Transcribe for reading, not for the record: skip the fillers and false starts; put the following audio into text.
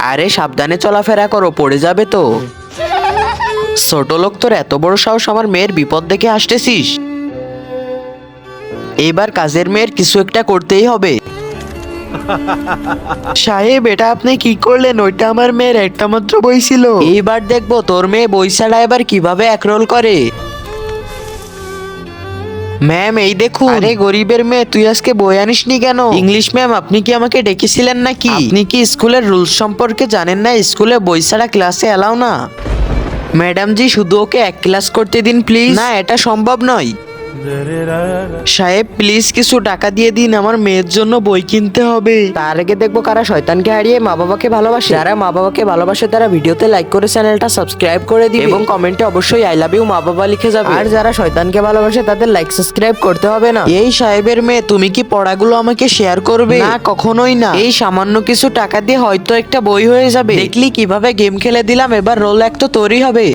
আরে সাবধানে চলাফেরা করো, পড়ে যাবে তো। ছোট লোক, তোর এত বড় সাহস আমার মেয়ের বিপদ দেখে আসতেছিস? এইবার কাজের মেয়ের কিছু একটা করতেই হবে। সাহেব, এটা আপনি কি করলেন? ওইটা আমার মেয়ের একটা মাত্র বই ছিল। এইবার দেখবো তোর মেয়ে বই ছাড়া এবার কিভাবে একরোল করে। ম্যাম, এই দেখুন। আরে গরিবের মেয়ে, তুই আজকে বই আনিসনি কেন? ইংলিশ ম্যাম, আপনি কি আমাকে ডেকেছিলেন নাকি? আপনি কি স্কুলের রুলস সম্পর্কে জানেন না? স্কুলে বই ছাড়া ক্লাসে এলাও না। ম্যাডাম জি, শুধু ওকে এক ক্লাস করতে দিন প্লিজ। না, এটা সম্ভব নয়। সাহেব, প্লিজ কিছু টাকা দিয়ে দিন, আমার মেয়ের জন্য বই কিনতে হবে। তার আগে দেখবো কারা শয়তানকে হারিয়ে মা বাবাকে ভালোবাসে। যারা মা বাবাকে ভালোবাসে তারা ভিডিওতে লাইক করে চ্যানেলটা সাবস্ক্রাইব করে দিবে এবং কমেন্টে অবশ্যই আই লাভ ইউ মা বাবা লিখে যাবে। আর যারা শয়তানকে ভালোবাসে তাদের লাইক সাবস্ক্রাইব করতে হবে না। এই সাহেবের মেয়ে, তুমি কি পড়াগুলো আমাকে শেয়ার করবে? না, কখনোই না। এই সামান্য কিছু টাকা দিয়ে হয়তো একটা বই হয়ে যাবে। দেখলি কিভাবে গেম খেলে দিলাম, এবার রোল এক তো তৈরি হবে।